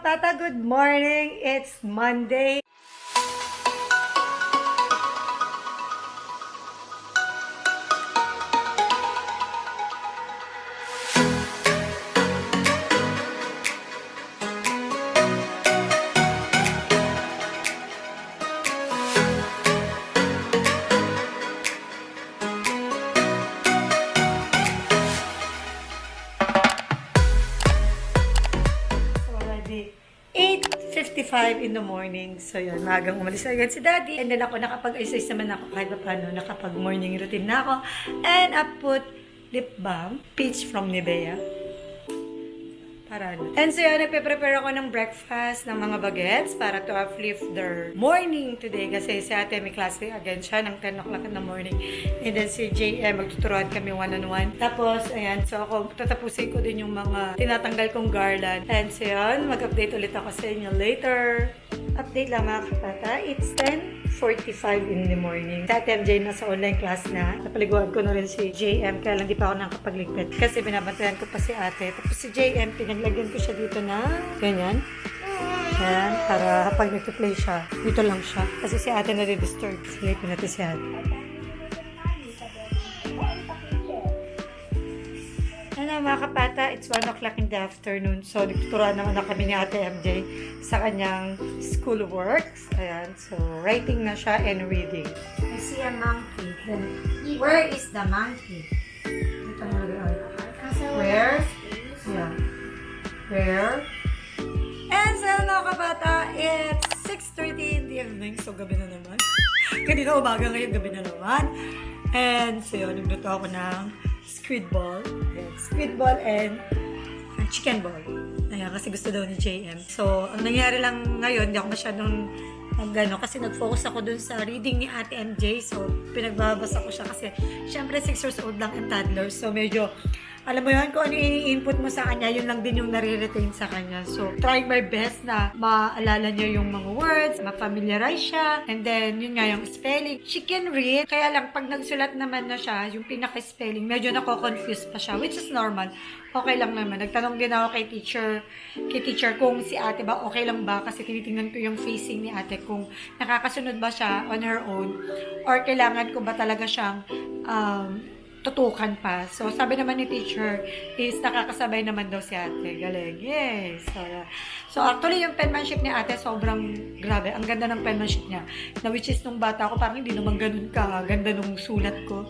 kapata, good morning! It's Monday. Already 8:55 in the morning. So yun, magang umalis agad si Daddy. And then ako nakapag-exercise naman ako kahit pa paano. Nakapag-morning routine na ako. And I put lip balm, peach from Nivea. Para ano. And so yun, nagpe-prepare ako ng breakfast ng mga bagets para to uplift their morning today. Kasi si ate may klase again siya ng 10 o'clock in the morning. And then si JM, magtuturuan kami one-on-one. Tapos, ayan, so ako tatapusin ko din yung mga tinatanggal kong garland. And so yun, mag-update ulit ako sa inyo later. Update lang mga kapata. It's 10:45 in the morning. Sa MJ nasa online class na. Napaliguan ko na rin si JM. Kaya lang di pa ako nakapagligpit. Kasi binabantayan ko pa si ate. Tapos si JM, pinaglagyan ko siya dito na ganyan. Ayan. Para pag nag-play siya, dito lang siya. Kasi si ate na-disturb. Silipin natin si ate. Ano mga kapata, it's 1 o'clock in the afternoon. So, nagtuturuan naman na kami ni Ate MJ sa kanyang school works. Ayan, so writing na siya and reading. I see a monkey. Then, where is the monkey? Dito mo lagay. Where? Yeah. Where? And so, mga kapata, it's 6:30 in the evening. So, gabi na naman. Kanina umaga, ngayon gabi na naman. And so, yun, nagluto ako ng squid ball. Ayan, squid ball and chicken ball. Ayan, kasi gusto daw ni JM. So, ang nangyari lang ngayon, hindi ako masyadong kasi nag-focus ako dun sa reading ni Ate MJ. So, pinagbabasa ko siya kasi syempre 6 years old lang and toddler. So, medyo alam mo yun, kung ano i-input mo sa kanya, yun lang din yung nare-retain sa kanya. So, trying my best na maalala niya yung mga words, ma-familiarize siya, and then, yun nga yung spelling. She can read, kaya lang, pag nagsulat naman na siya, yung pinaka-spelling, medyo nako-confuse pa siya, which is normal. Okay lang naman. Nagtanong din ako kay teacher kung si ate ba, okay lang ba, kasi tinitingnan ko yung facing ni ate, kung nakakasunod ba siya on her own, or kailangan ko ba talaga siyang, tutukan pa. So, sabi naman ni teacher is nakakasabay naman daw si ate. Galing. Yes. So, actually, yung penmanship ni ate sobrang grabe. Ang ganda ng penmanship niya. Na which is nung bata ko, parang hindi naman ganun ka. Ganda nung sulat ko.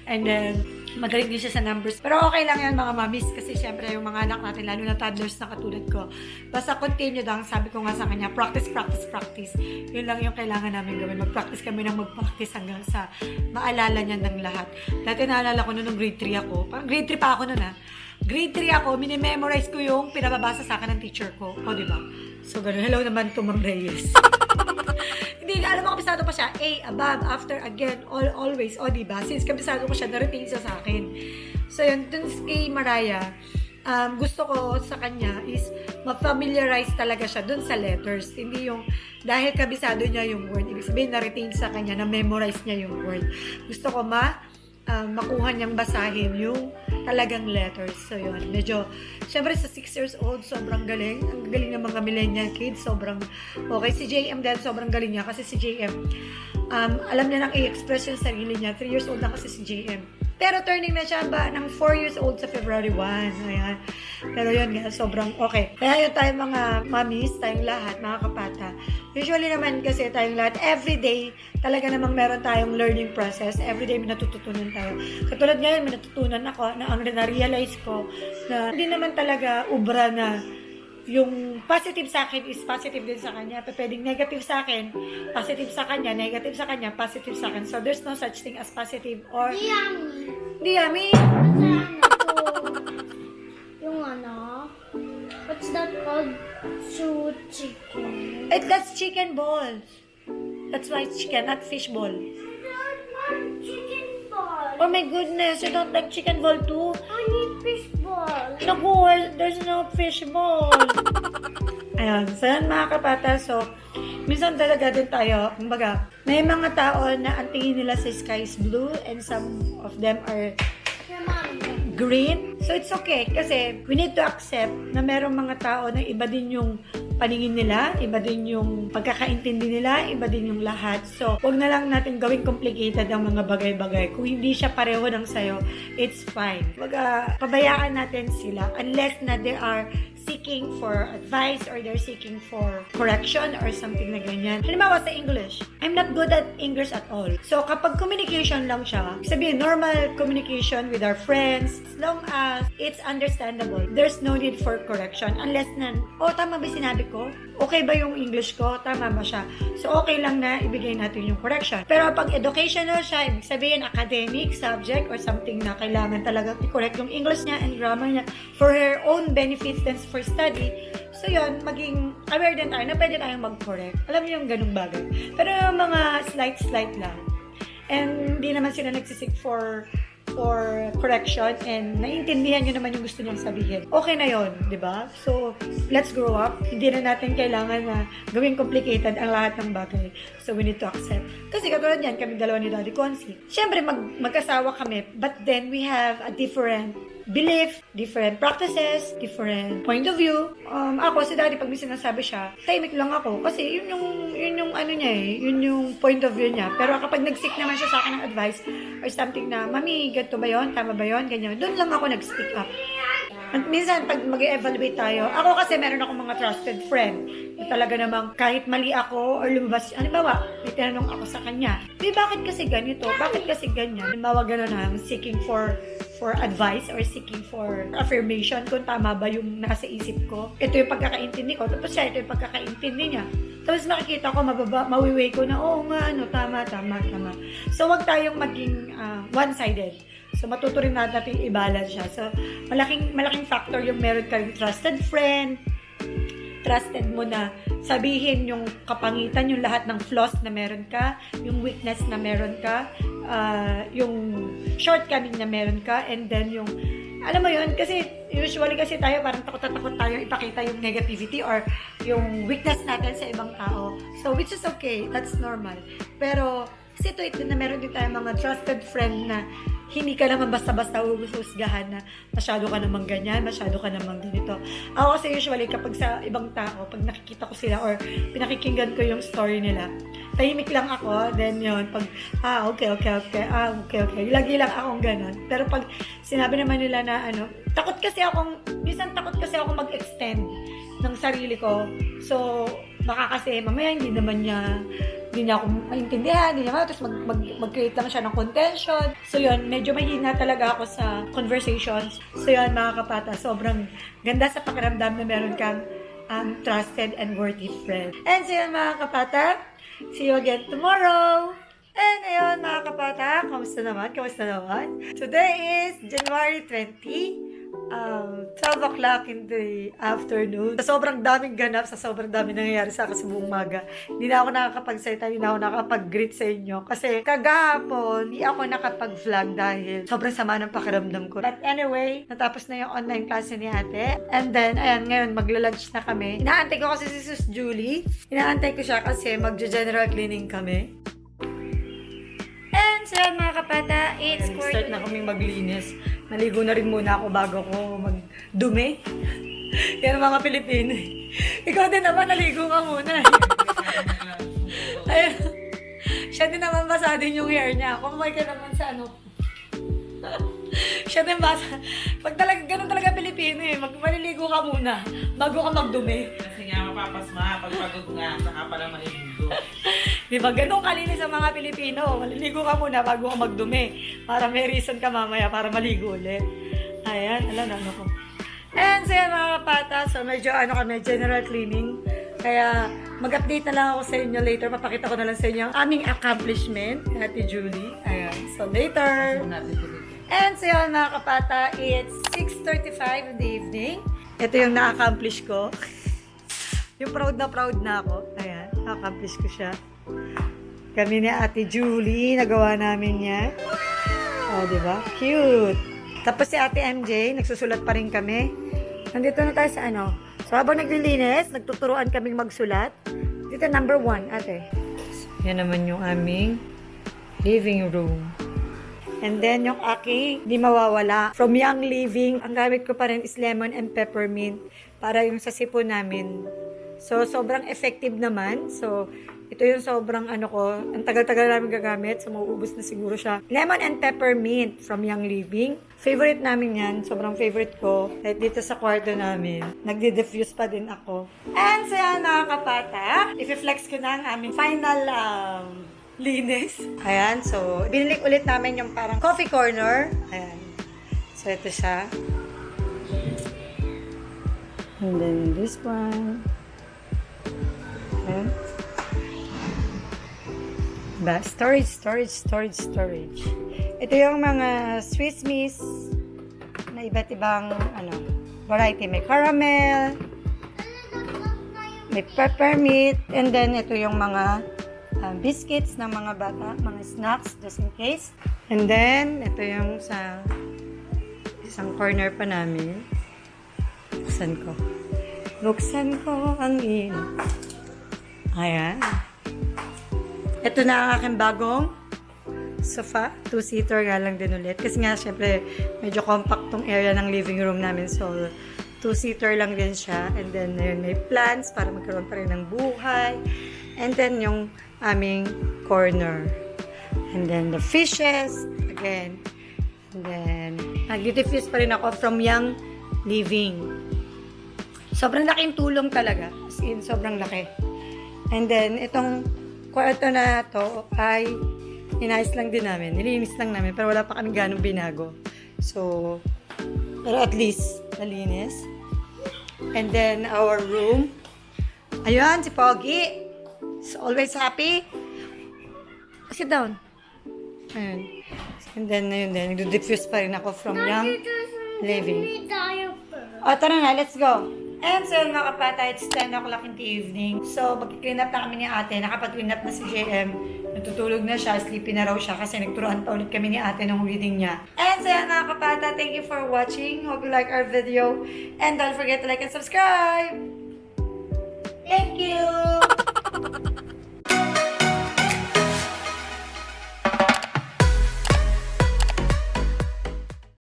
And then, magaling din siya sa numbers. Pero okay lang yan mga mamis. Kasi syempre, yung mga anak natin, lalo na toddlers na katulad ko. Basta continue lang. Sabi ko nga sa kanya, practice, practice, practice. Yun lang yung kailangan namin gawin. Mag-practice kami ng mag-practice hanggang sa maalala niya ng lahat. Dati naalala ko nung grade 3 ako. Parang grade 3 pa ako nun Grade 3 ako, minimemorize ko yung pinababasa sa akin ng teacher ko. O, diba? So, ganun. Hello naman to Ma'am Reyes. Hindi, alam mo, kabisado pa siya. A, above, after, again, always. O, diba? Since kabisado ko siya, na-retain siya sa akin. So, yun, dun kay Mariah, gusto ko sa kanya is ma-familiarize talaga siya dun sa letters. Hindi yung, dahil kabisado niya yung word, ibig sabihin, na-retain sa kanya, na-memorize niya yung word. Gusto ko makuha niyang basahin yung talagang letters. So, yun. Medyo, syempre sa 6 years old, sobrang galing. Ang galing ng mga millennial kids. Sobrang okay. Si JM din, sobrang galing niya. Kasi si JM, alam niya nang i-express yung sarili niya. 3 years old na kasi si JM. Pero turning na siya ng 4 years old sa February 1. Ayan. Pero yun nga, sobrang okay. Kaya yun tayong mga mommies, tayong lahat, mga kapata. Usually naman kasi tayong lahat, everyday, talaga namang meron tayong learning process. Everyday may natututunan tayo. Katulad ngayon, may natutunan ako na ang na-realize ko na hindi naman talaga ubra na yung positive sa akin is positive din sa kanya. Pwedeng negative sa akin, positive sa kanya, negative sa kanya, positive sa akin. So, there's no such thing as positive or... Di yummy! Yung what's that called? Chicken. That's chicken balls. That's why it's chicken, not fish ball. Chicken ball. Oh my goodness, you don't like chicken ball too? I need fish ball. Naku, there's no fish ball. Ayun, so yan mga kapata. So, minsan talaga din tayo, kumbaga, may mga tao na ang tingin nila sa sky is blue and some of them are green. So it's okay kasi we need to accept na merong mga tao na iba din yung paningin nila, iba din yung pagkakaintindi nila, iba din yung lahat. So, wag na lang natin gawing complicated ang mga bagay-bagay. Kung hindi siya pareho ng sayo, it's fine. Pabayaan natin sila unless na they are seeking for advice or they're seeking for correction or something na ganyan. Halimbawa sa English, I'm not good at English at all. So, kapag communication lang siya, sabihin, normal communication with our friends, as long as it's understandable, there's no need for correction. Unless na, tama ba sinabi ko? Okay ba yung English ko? Tama ba siya? So, okay lang na ibigay natin yung correction. Pero pag educational siya, ibig sabihin academic subject or something na kailangan talaga i-correct yung English niya and grammar niya for her own benefits and for study. So, yun, maging aware din tayo na pwede tayong mag-correct. Alam niyo yung ganung bagay. Pero yung mga slight lang. And hindi naman sila nagsisik for correction and naiintindihan nyo naman yung gusto niyang sabihin. Okay na yon, di ba? So, let's grow up. Hindi na natin kailangan na gawing complicated ang lahat ng bagay. So, we need to accept. Kasi katulad yan, kami dalawa ni Daddy Consi. Siyempre, magkasawa kami, but then we have a different belief, different practices, different point of view. Ako, si Daddy, pag may sinasabi siya, tahimik lang ako. Kasi yun yung ano niya yun yung point of view niya. Pero kapag nag-seek naman siya sa akin ng advice or something na, Mami, ganito ba yun? Tama ba yun? Ganyan. Doon lang ako nag-speak up. At minsan, pag mag-evaluate tayo, ako kasi meron akong mga trusted friend na talaga namang kahit mali ako or lumabas, halimbawa, may tinanong ako sa kanya, bakit kasi ganito? Bakit kasi ganyan? Halimbawa, gano'n na, seeking for advice or seeking for affirmation kung tama ba yung nasa isip ko. Ito yung pagkakaintindi ko. Tapos siya, ito yung pagkakaintindi niya. Tapos makikita ko, mawiway ko na, oo nga, tama. So, wag tayong maging one-sided. So, matuto rin natin i-balance siya. So, malaking factor yung meron kang trusted friend, trusted mo na sabihin yung kapangitan, yung lahat ng flaws na meron ka, yung weakness na meron ka, yung shortcoming na meron ka, and then yung, alam mo yun, kasi usually kasi tayo parang takot tayo ipakita yung negativity or yung weakness natin sa ibang tao. So, which is okay, that's normal. Pero, kasi ito na meron din tayo mga trusted friend na hindi ka naman basta-basta uhusgahan na masyado ka namang ganyan, masyado ka namang ganito. Ako kasi usually kapag sa ibang tao, pag nakikita ko sila or pinakikinggan ko yung story nila, tahimik lang ako, then yun, pag, okay. Lagi lang akong ganon. Pero pag sinabi naman nila na minsan takot kasi akong mag-extend ng sarili ko. So, baka kasi mamaya hindi niya ako maintindihan, tapos mag-create lang siya ng contention. So yun, medyo mahina talaga ako sa conversations. So yun, mga kapata, sobrang ganda sa pakiramdam na meron kang trusted and worthy friend. And so yun, mga kapata, see you again tomorrow! And ayun, mga kapata, kamusta naman? Today is January 20. 12 o'clock in the afternoon. Sa sobrang daming ganap, sa sobrang daming nangyayari sa akin sa buong umaga, hindi na ako nakakapagsalita, hindi na ako nakakapag-greet sa inyo. Kasi kagahapon, hindi ako nakapag-vlog dahil sobrang sama ng pakiramdam ko. But anyway, natapos na yung online class ni ate. And then, ayan, ngayon, magla-lunch na kami. Inaantay ko kasi si Sus Julie. Inaantay ko siya kasi magja-general cleaning kami. And so, mga kapata, it's start na kaming maglinis. Naligo na rin muna ako bago ko magdumi. Yan mga Pilipino. Ikaw din naman, naligo ka muna. Ayun. Siya din naman basa din yung hair niya. Kumamay ka naman sa siya din basa. Pag ganun talaga Pilipino maliligo ka muna bago ka magdumi. Kasi nga mapapasma, pagpagod nga, saka pala maliligo. Di ba, ganun kalinis sa mga Pilipino. Maliligo ka muna bago ka magdumi. Para may reason ka mamaya para maligo ulit. Ayan, ko. And so yan, mga kapata. So medyo kami, general cleaning. Kaya mag-update na lang ako sa inyo later. Papakita ko na lang sa inyo ang aming accomplishment. Ate Julie. Ayan. So later. And so yan, mga kapata. It's 6:35 in the evening. Ito yung na-accomplish ko. Yung proud na ako. Ayan, na-accomplish ko siya. Kami ni Ate Julie, nagawa namin yan. Diba? Cute! Tapos si Ate MJ, nagsusulat pa rin kami. Nandito na tayo sa So, habang naglilinis, nagtuturuan kaming magsulat. Dito, number 1, ate. Yan naman yung aming living room. And then, yung aking di mawawala. From Young Living, ang gamit ko pa rin is lemon and peppermint para yung sa sipon namin. So, sobrang effective naman. So, ito yung sobrang ang tagal-tagal namin gagamit. So, mauubos na siguro siya. Lemon and peppermint from Young Living. Favorite namin yan. Sobrang favorite ko. Kahit dito sa kwarto namin. Nagdi-diffuse pa din ako. And so yan, mga kapata. I-flex ko na ang aming final linis. Ayan. So, binili ulit namin yung parang coffee corner. Ayan. So, ito siya. And then this one. Ayan. Ba? Storage. Ito yung mga Swiss Miss na iba't ibang variety. May caramel, may peppermint, and then ito yung mga biscuits ng mga bata, mga snacks, just in case. And then, ito yung sa isang corner pa namin. Buksan ko ang ino. Ayan. Ito na ang aking bagong sofa. 2-seater nga lang din ulit. Kasi nga, syempre, medyo compact tong area ng living room namin. So, 2-seater lang din siya. And then, may plants para magkaroon pa rin ng buhay. And then, yung aming corner. And then, the fishes. Again. And then, nag-diffuse pa rin ako from Young Living. Sobrang laking tulong talaga. As in, sobrang laki. And then, itong kwarto na to ay inayos lang din namin. Nilinis lang namin. Pero wala pa kami ganong binago. So, pero at least, nalinis. And then, our room. Ayun, si Pogi. Is always happy. Sit down. Ayun. And then, ayun din. Nag-diffuse pa rin ako from Young Living. O, tara na. Let's go. And so, mga kapata, it's 10 o'clock in the evening. So, mag-clean up na kami ni ate. Nakapag-clean up na si JM. Natutulog na siya. Sleepy na raw siya kasi nagturuan pa ulit kami ni ate ng reading niya. And so, yan, mga kapata, thank you for watching. Hope you like our video. And don't forget to like and subscribe. Thank you!